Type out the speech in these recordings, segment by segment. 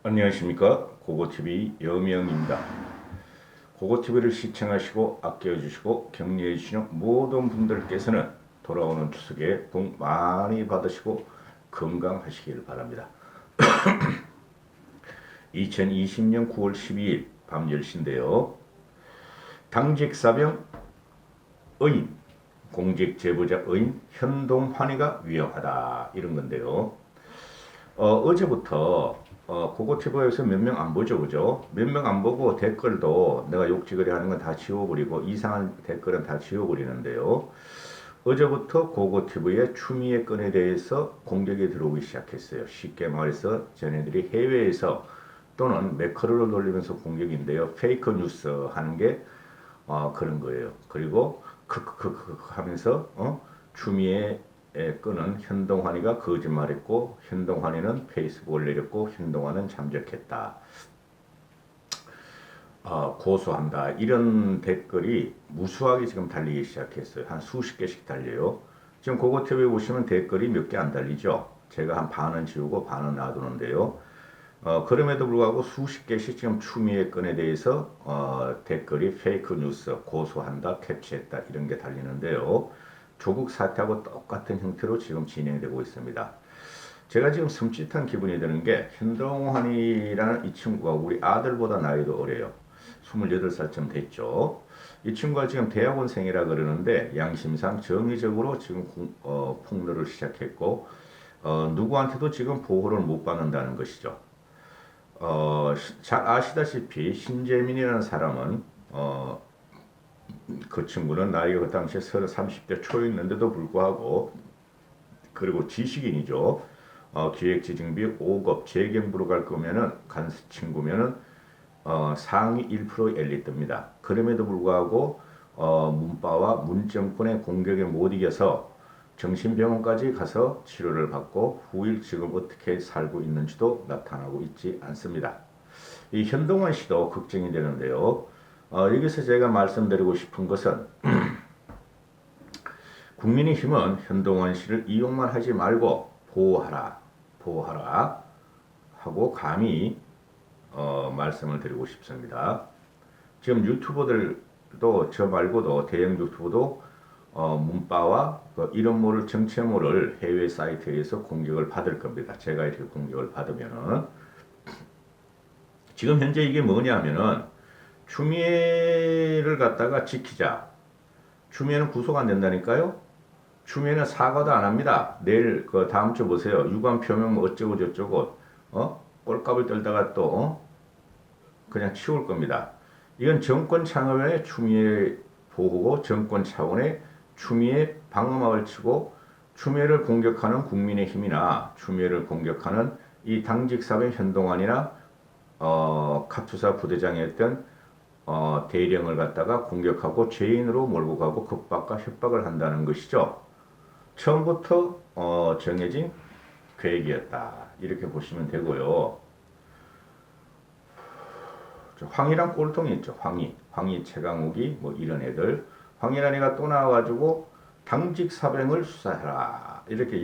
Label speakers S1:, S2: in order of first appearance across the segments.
S1: 안녕하십니까. 고고TV 여명입니다. 고고TV를 시청하시고 아껴주시고 격려해주시는 모든 분들께서는 돌아오는 추석에 복 많이 받으시고 건강하시길 바랍니다. 2020년 9월 12일 밤 10시인데요. 당직 사병 의인, 공직 제보자 의인 현동환이가 위험하다 이런 건데요. 어제부터 고고티브에서 몇 명 안 보죠, 그죠? 몇 명 안 보고 댓글도 내가 욕지거리 하는 건 다 지워버리고 이상한 댓글은 다 지워버리는데요. 어제부터 고고티브의 추미애 건에 대해서 공격이 들어오기 시작했어요. 쉽게 말해서 쟤네들이 해외에서 또는 매크로를 돌리면서 공격인데요. 페이크 뉴스 하는 게 그런 거예요. 그리고 크크크크 하면서 추미애 건은 현동환이가 거짓말했고 현동환이는 페이스북을 내렸고 현동환은 잠적했다. 고소한다. 이런 댓글이 무수하게 지금 달리기 시작했어요. 한 수십 개씩 달려요. 지금 고고TV에 보시면 댓글이 몇 개 안 달리죠. 제가 한 반은 지우고 반은 놔두는데요. 그럼에도 불구하고 수십 개씩 지금 추미애 건에 대해서 댓글이 페이크 뉴스, 고소한다, 캐치했다 이런 게 달리는데요. 조국 사태하고 똑같은 형태로 지금 진행되고 있습니다. 제가 지금 섬찟한 기분이 드는 게 현동환이라는 이 친구가 우리 아들보다 나이도 어려요. 28살쯤 됐죠. 이 친구가 지금 대학원생이라 그러는데 양심상 정의적으로 지금 폭로를 시작했고 누구한테도 지금 보호를 못 받는다는 것이죠. 잘 아시다시피 신재민이라는 사람은 그 친구는 나이가 그 당시에 30대 초였는데도 불구하고 그리고 지식인이죠. 기획지정비 5급 재경부로 갈 거면은 간 친구면은 상위 1% 엘리트입니다. 그럼에도 불구하고 문바와 문정권의 공격에 못 이겨서 정신병원까지 가서 치료를 받고 후일 지금 어떻게 살고 있는지도 나타나고 있지 않습니다. 이 현동환 씨도 걱정이 되는데요. 여기서 제가 말씀드리고 싶은 것은 국민의힘은 현동환 씨를 이용만 하지 말고 보호하라 하고 감히 말씀을 드리고 싶습니다. 지금 유튜버들도 저 말고도 대형 유튜버도 문바와 이름 모를 정체모를 해외 사이트에서 공격을 받을 겁니다. 제가 이렇게 공격을 받으면은 지금 현재 이게 뭐냐면은 추미애를 갖다가 지키자. 추미애는 구속 안 된다니까요. 추미애는 사과도 안 합니다. 내일 그 다음 주 보세요. 유감 표명 뭐 어쩌고 저쩌고 꼴값을 떨다가 또 그냥 치울 겁니다. 이건 정권 창업의 추미애 보호고 정권 차원의 추미애 방어막을 치고 추미애를 공격하는 국민의힘이나 추미애를 공격하는 이 당직 사병 현동환이나 카투사 부대장이었던 대령을 갖다가 공격하고 죄인으로 몰고 가고 겁박과 협박을 한다는 것이죠. 처음부터 정해진 계획이었다. 이렇게 보시면 되고요. 황희랑 꼴통이 있죠. 황희, 최강욱이 뭐 이런 애들. 황희란 애가 또 나와가지고 당직 사병을 수사해라. 이렇게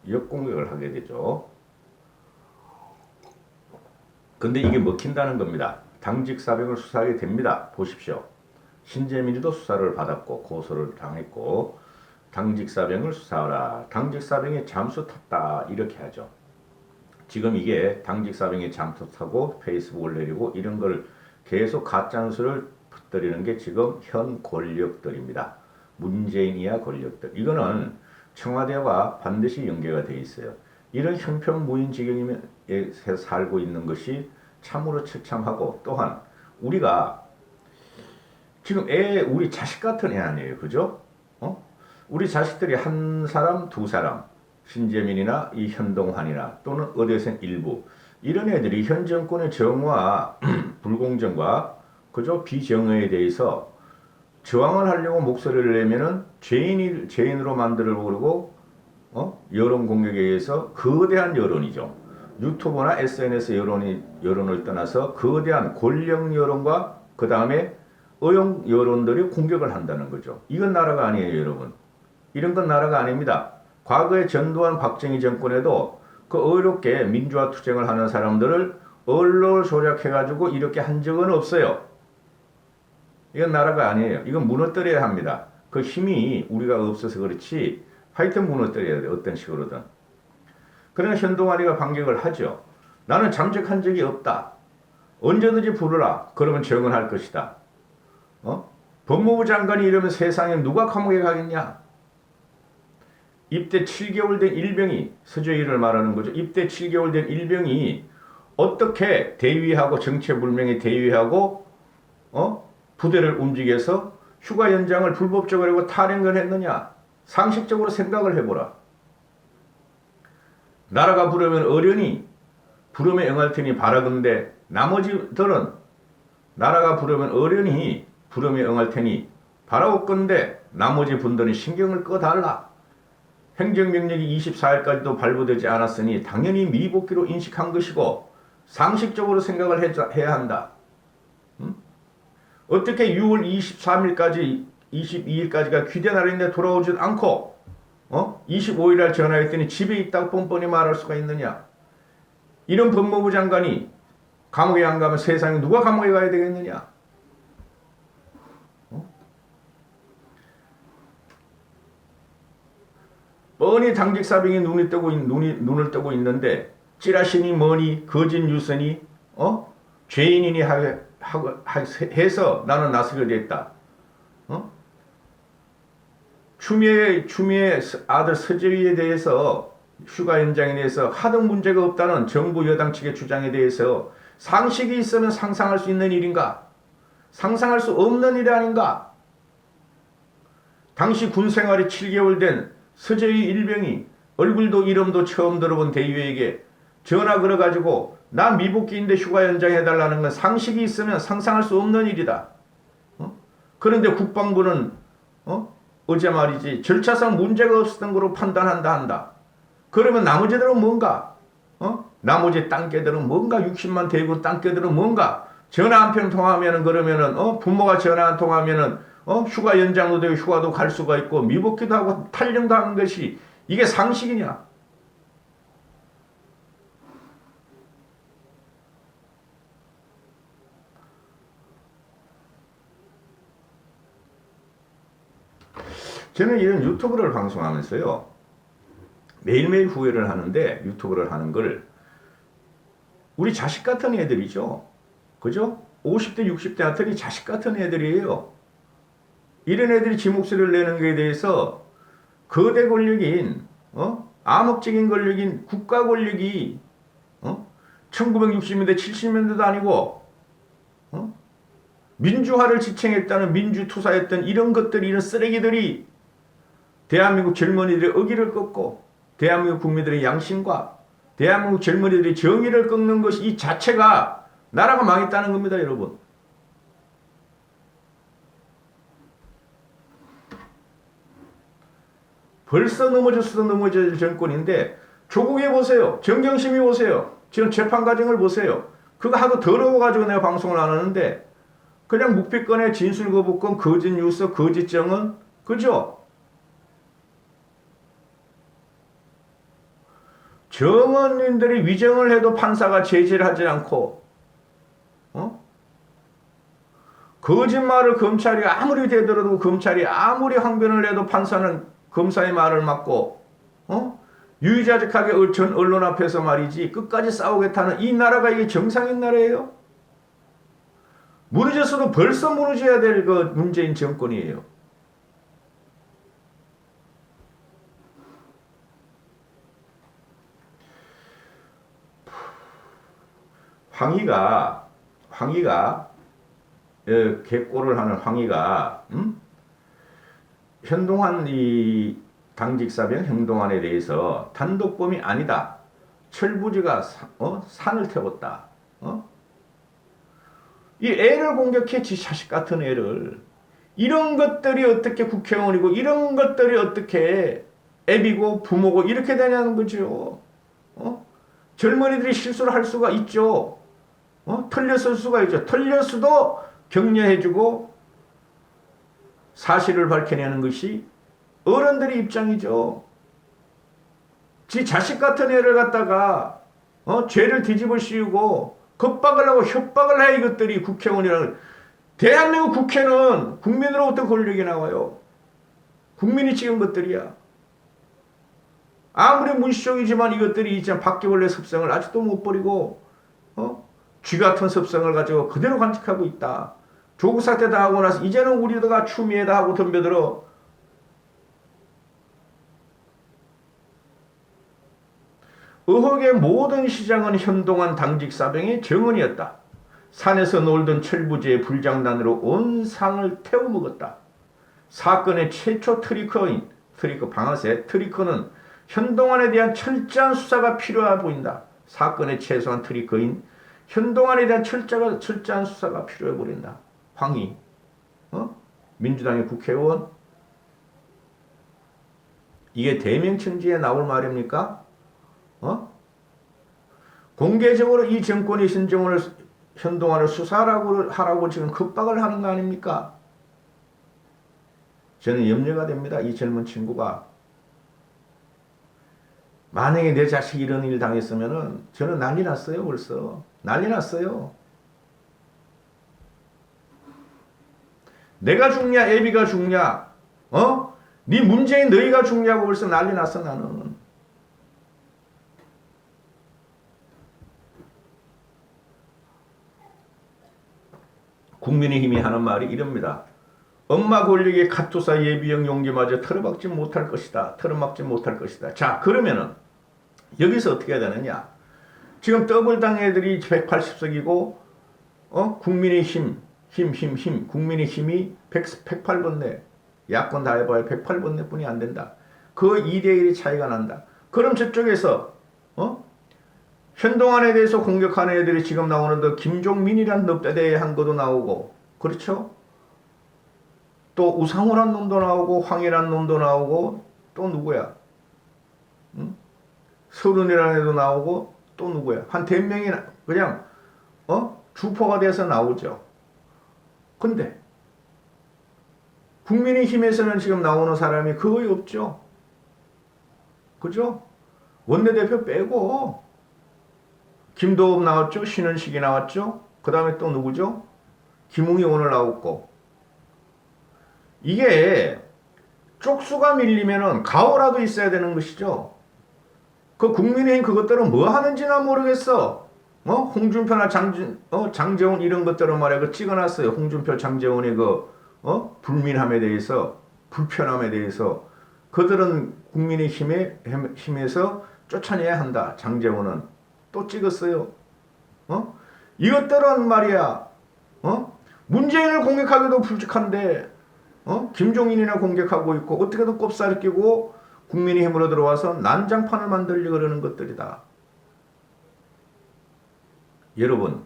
S1: 역공격을 하게 되죠. 근데 이게 먹힌다는 겁니다. 당직 사병을 수사하게 됩니다. 보십시오. 신재민이도 수사를 받았고 고소를 당했고 당직 사병을 수사하라. 당직 사병이 잠수 탔다. 이렇게 하죠. 지금 이게 당직 사병이 잠수 타고 페이스북을 내리고 이런 걸 계속 가짜뉴스를 퍼뜨리는 게 지금 현 권력들입니다. 문재인이야 권력들. 이거는 청와대와 반드시 연계가 돼 있어요. 이런 형편무인 지경에 살고 있는 것이 참으로 처참하고 또한 우리가 지금 우리 자식 같은 애 아니에요. 그죠? 우리 자식들이 한 사람, 두 사람, 신재민이나 이 현동환이나 또는 어디선 일부 이런 애들이 현 정권의 정화, 불공정과 그저 비정의에 대해서 저항을 하려고 목소리를 내면은 죄인으로 만들어 버리고 여론 공격에 의해서 거대한 여론이죠. 유튜브나 SNS 여론을 떠나서 거대한 권력 여론과 그 다음에 의용 여론들이 공격을 한다는 거죠. 이건 나라가 아니에요, 여러분. 이런 건 나라가 아닙니다. 과거에 전두환 박정희 정권에도 그 어렵게 민주화 투쟁을 하는 사람들을 언론을 조작해가지고 이렇게 한 적은 없어요. 이건 나라가 아니에요. 이건 무너뜨려야 합니다. 그 힘이 우리가 없어서 그렇지 하여튼 무너뜨려야 돼. 어떤 식으로든. 그러나 현동아리가 반격을 하죠. 나는 잠적한 적이 없다. 언제든지 부르라. 그러면 정언할 것이다. 법무부 장관이 이러면 세상에 누가 감옥에 가겠냐? 입대 7개월 된 일병이 서재위를 말하는 거죠. 입대 7개월 된 일병이 어떻게 대위하고 정체불명의 대위하고 부대를 움직여서 휴가 연장을 불법적으로 하고 탄핵을 했느냐? 상식적으로 생각을 해보라. 나라가 부르면 어련히 부름에 응할 테니 바라건대 나머지들은 나라가 부르면 어련히 부름에 응할 테니 바라옵건대 나머지 분들은 신경을 꺼달라. 행정명령이 24일까지도 발부되지 않았으니 당연히 미복귀로 인식한 것이고 상식적으로 생각을 해야 한다. 어떻게 6월 23일까지 22일까지가 귀대 날인데 돌아오지 않고 25일날 전화했더니 집에 있다고 뻔뻔히 말할 수가 있느냐. 이런 법무부 장관이 감옥에 안 가면 세상에 누가 감옥에 가야 되겠느냐. 뻔히 당직사병이 눈을 뜨고 있는데 찌라시니 뭐니 거짓 뉴스니 죄인이니 해서 나는 나서게 됐다. 추미애 아들 서재위에 대해서 휴가 연장에 대해서 하등 문제가 없다는 정부 여당 측의 주장에 대해서 상식이 있으면 상상할 수 있는 일인가? 상상할 수 없는 일 아닌가? 당시 군 생활이 7개월 된 서재위 일병이 얼굴도 이름도 처음 들어본 대위에게 전화 걸어가지고 나 미복귀인데 휴가 연장해달라는 건 상식이 있으면 상상할 수 없는 일이다. 그런데 국방부는 어제 말이지 절차상 문제가 없었던 거로 판단한다 한다. 그러면 나머지들은 뭔가? 나머지 딴개들은 뭔가? 60만 대군 딴개들은 뭔가? 전화 한 편 통화하면은 그러면은 부모가 전화 한 통화하면은 휴가 연장도 되고 휴가도 갈 수가 있고 미복귀도 하고 탈영도 하는 것이 이게 상식이냐? 저는 이런 유튜브를 방송하면서요. 매일매일 후회를 하는데 유튜브를 하는 걸 우리 자식 같은 애들이죠. 그죠? 50대 60대한테는 자식 같은 애들이에요. 이런 애들이 지 목소리를 내는 것에 대해서 거대 권력인 암흑적인 권력인 국가 권력이 1960년대 70년대도 아니고 민주화를 지탱했다는 민주투사였던 이런 것들이 이런 쓰레기들이 대한민국 젊은이들의 의기를 꺾고 대한민국 국민들의 양심과 대한민국 젊은이들의 정의를 꺾는 것이 이 자체가 나라가 망했다는 겁니다, 여러분. 벌써 넘어졌어도 넘어질 정권인데 조국에 보세요. 정경심이 보세요. 지금 재판 과정을 보세요. 그거 하도 더러워가지고 내가 방송을 안 하는데 그냥 묵비권에 진술거부권, 거짓 뉴스, 거짓 정은 그죠? 정원님들이 위정을 해도 판사가 제지를 하지 않고 거짓말을 검찰이 아무리 되더라도 검찰이 아무리 항변을 해도 판사는 검사의 말을 맞고 유유자적하게 전 언론 앞에서 말이지 끝까지 싸우겠다는 이 나라가 이게 정상인 나라예요? 무너졌어도 벌써 무너져야 될 그 문재인 정권이에요. 황희가 개꼬를 하는 황희가 현동환 이 당직사병 현동환에 대해서 단독범이 아니다. 철부지가 산을 태웠다. 이 애를 공격해 지 자식 같은 애를. 이런 것들이 어떻게 국회의원이고 이런 것들이 어떻게 애비고 부모고 이렇게 되냐는 거죠. 젊은이들이 실수를 할 수가 있죠. 틀렸을 수가 있죠. 틀렸어도 격려해주고 사실을 밝혀내는 것이 어른들의 입장이죠. 지 자식 같은 애를 갖다가 죄를 뒤집어 씌우고 겁박을 하고 협박을 해 이것들이 국회의원이라는 대한민국 국회는 국민으로부터 권력이 나와요. 국민이 찍은 것들이야. 아무리 문시적이지만 이것들이 이제 바퀴벌레 습성을 아직도 못 버리고 쥐 같은 습성을 가지고 그대로 간직하고 있다. 조국 사태 다 하고 나서 이제는 우리가 추미애다 하고 덤벼들어. 의혹의 모든 시장은 현동환 당직 사병의 정언이었다. 산에서 놀던 철부지의 불장난으로 온 상을 태워먹었다. 사건의 최초 트리커 방아쇠 트리커는 현동환에 대한 철저한 수사가 필요해 보인다. 사건의 최소한 트리커인 현동환에 대한 철저한 수사가 필요해 보인다. 황희, 민주당의 국회의원, 이게 대명천지에 나올 말입니까? 공개적으로 이 정권이 현동환을 수사하라고 지금 급박을 하는 거 아닙니까? 저는 염려가 됩니다. 이 젊은 친구가. 만약에 내 자식이 이런 일 당했으면은 저는 난리 났어요. 벌써. 난리 났어요. 내가 죽냐 애비가 죽냐 네 문재인 너희가 죽냐고 벌써 난리 났어 나는. 국민의힘이 하는 말이 이럽니다. 엄마 권력의 카투사 예비역 용기마저 틀어막지 못할 것이다. 자 그러면은 여기서 어떻게 해야 되느냐. 지금 더블당 애들이 180석이고 국민의힘 국민의힘이 108번 내. 야권 다 해봐야 108번 내뿐이 안 된다. 그 2대1이 차이가 난다. 그럼 저쪽에서 현동환에 대해서 공격하는 애들이 지금 나오는데 김종민이란 넙대대에 한 것도 나오고 그렇죠? 또 우상호란 놈도 나오고 황희란 놈도 나오고 또 누구야? 서른이라는 애도 나오고 또 누구야? 한 100명이 그냥 주포가 돼서 나오죠. 근데 국민의힘에서는 지금 나오는 사람이 거의 없죠. 그죠? 원내대표 빼고 김도읍 나왔죠. 신은식이 나왔죠. 그 다음에 또 누구죠? 김웅이 오늘 나왔고. 이게 쪽수가 밀리면은 가오라도 있어야 되는 것이죠. 그 국민의힘 그것들은 뭐 하는지나 모르겠어. 홍준표나 장재원 이런 것들은 말이야 그 찍어놨어요. 홍준표 장재원의 불민함에 대해서 불편함에 대해서 그들은 국민의힘에서 쫓아내야 한다. 장재원은 또 찍었어요. 이것들은 말이야 문재인을 공격하기도 불직한데 김종인이나 공격하고 있고 어떻게든 꼽살을 끼고 국민의힘으로 들어와서 난장판을 만들려고 그러는 것들이다. 여러분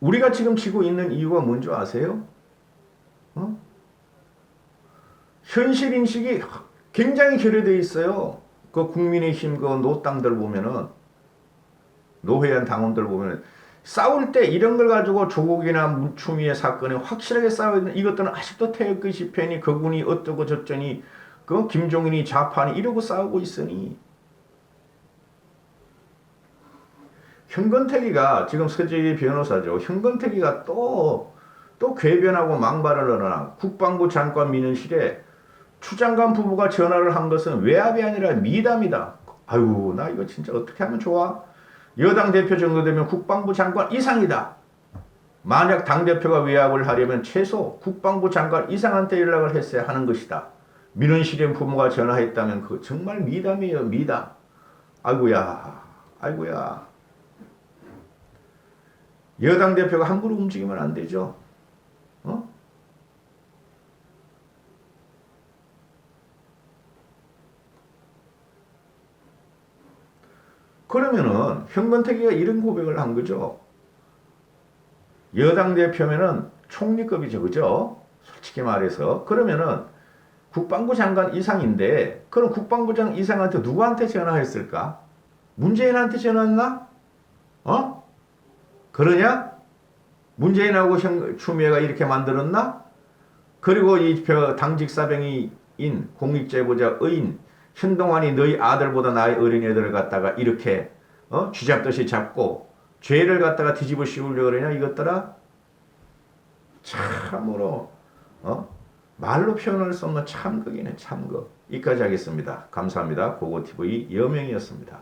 S1: 우리가 지금 지고 있는 이유가 뭔지 아세요? 현실인식이 굉장히 결여되어 있어요. 그 국민의힘 그 노당들 보면은 노회한 당원들 보면은 싸울 때 이런 걸 가지고 조국이나 추미애 사건에 확실하게 싸우는 이것들은 아직도 태극기 집회니 그분이 어쩌고 저쩌니 그 김종인이 좌파니 이러고 싸우고 있으니 현건택이가 지금 서재희 변호사죠. 현건택이가 또 궤변하고 망발을 하나 국방부 장관 민원실에 추 장관 부부가 전화를 한 것은 외압이 아니라 미담이다. 아유 나 이거 진짜 어떻게 하면 좋아? 여당 대표 정도 되면 국방부 장관 이상이다. 만약 당대표가 외압을 하려면 최소 국방부 장관 이상한테 연락을 했어야 하는 것이다. 민원실에 부모가 전화했다면 그거 정말 미담이에요. 미담. 아이고야. 여당 대표가 함부로 움직이면 안 되죠. 그러면은 현건택이가 이런 고백을 한 거죠. 여당 대표면은 총리급이죠. 그죠? 솔직히 말해서. 그러면은 국방부 장관 이상인데 그럼 국방부 장관 이상한테 누구한테 전화했을까? 문재인한테 전화했나? 그러냐? 문재인하고 추미애가 이렇게 만들었나? 그리고 이 당직 사병이인 공익제보자 의인 현동환이 너희 아들보다 나의 어린애들을 갖다가 이렇게 쥐잡듯이 잡고 죄를 갖다가 뒤집어 씌우려고 그러냐 이것들아. 참으로 말로 표현할 수 없는 참극이네 참극. 이까지 하겠습니다. 감사합니다. 고고TV 여명이었습니다.